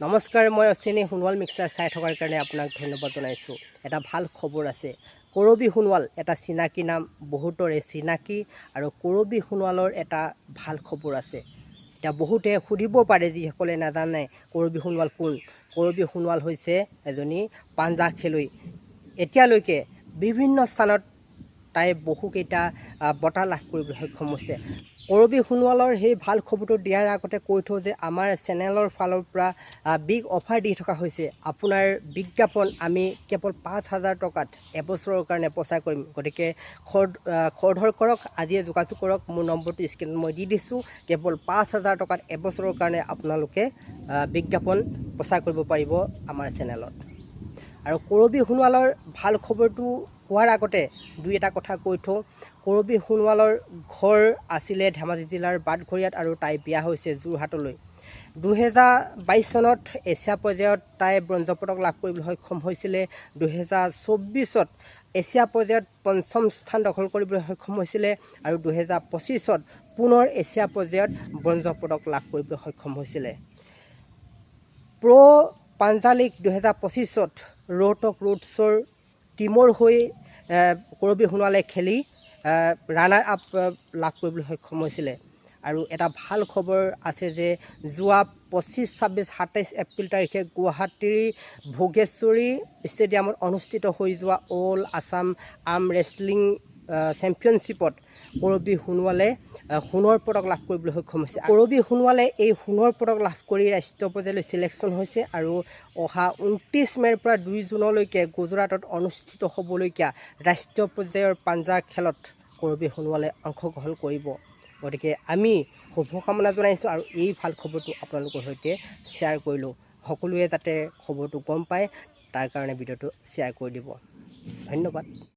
নমস্কাৰ, মই অশ্বিনী সোণোৱাল মিক্সাৰ চাই থকাৰ কাৰণে আপোনাক ধন্যবাদ জনাইছোঁ। এটা ভাল খবৰ আছে। কৰবী সোণোৱাল এটা চিনাকি নাম, বহুতৰে চিনাকি, আৰু কৰবী সোণোৱালৰ এটা ভাল খবৰ আছে। এতিয়া বহুতে সুধিব পাৰে যিসকলে নাজানে কৰবী সোণোৱাল কোন। কৰবী সোণোৱাল হৈছে এজনী পাঞ্জা খেলুৱৈ। এতিয়ালৈকে বিভিন্ন স্থানত তাই বহুকেইটা বঁটা লাভ কৰিবলৈ সক্ষম হৈছে। কৰবী সোণোৱালৰ সেই ভাল খবৰটো দিয়াৰ আগতে কৈ থওঁ যে আমাৰ চেনেলৰ ফালৰ পৰা বিগ অফাৰ দি থকা হৈছে। আপোনাৰ বিজ্ঞাপন আমি কেৱল 5,000 টকাত এবছৰৰ কাৰণে প্ৰচাৰ কৰিম। গতিকে খৰধৰ কৰক, আজিয়ে যোগাযোগ কৰক। মোৰ নম্বৰটো স্ক্ৰীণত মই দি দিছোঁ। কেৱল 5,000 টকাত এবছৰৰ কাৰণে আপোনালোকে বিজ্ঞাপন প্ৰচাৰ কৰিব পাৰিব আমাৰ চেনেলত। আৰু কৰবী সোণোৱালৰ ভাল খবৰটো কোৱাৰ আগতে দুই এটা কথা কৈ থওঁ। কৰবী সোণোৱালৰ ঘৰ আছিলে ধেমাজি জিলাৰ বাটঘৰীয়াত আৰু তাই বিয়া হৈছে যোৰহাটলৈ। 2022 চনত এছিয়া পৰ্যায়ত তাই ব্ৰঞ্জ পদক লাভ কৰিবলৈ সক্ষম হৈছিলে। 2024ত এছিয়া পৰ্যায়ত 5ম স্থান দখল কৰিবলৈ সক্ষম হৈছিলে আৰু 2025ত পুনৰ এছিয়া পৰ্যায়ত ব্ৰঞ্জ পদক লাভ কৰিবলৈ সক্ষম হৈছিলে। প্ৰ' পাঞ্জা লীগ 2025ত ৰোহটক ৰোডছৰ টীমৰ হৈ কৰবী সোণোৱালে খেলি ৰানাৰ আপ লাভ কৰিবলৈ সক্ষম হৈছিলে। আৰু এটা ভাল খবৰ আছে যে যোৱা 25, 26, 27 এপ্ৰিল তাৰিখে গুৱাহাটীৰ ভোগেশ্বৰী ষ্টেডিয়ামত অনুষ্ঠিত হৈ যোৱা অল আছাম আৰ্ম ৰেচলিং চেম্পিয়নশ্বিপত কৰবী সোণোৱালে সোণৰ পদক লাভ কৰিবলৈ সক্ষম হৈছে। কৰবী সোণোৱালে এই সোণৰ পদক লাভ কৰি ৰাষ্ট্ৰীয় পৰ্যায়লৈ ছিলেকশ্যন হৈছে আৰু অহা 29 মে'ৰ পৰা 2 জুনলৈকে গুজৰাটত অনুষ্ঠিত হ'বলগীয়া ৰাষ্ট্ৰীয় পৰ্যায়ৰ পাঞ্জা খেলত কৰবী সোণোৱালে অংশগ্ৰহণ কৰিব। গতিকে আমি শুভকামনা জনাইছোঁ আৰু এই ভাল খবৰটো আপোনালোকৰ সৈতে শ্বেয়াৰ কৰিলোঁ। সকলোৱে যাতে খবৰটো গম পায় তাৰ কাৰণে ভিডিঅ'টো শ্বেয়াৰ কৰি দিব। ধন্যবাদ।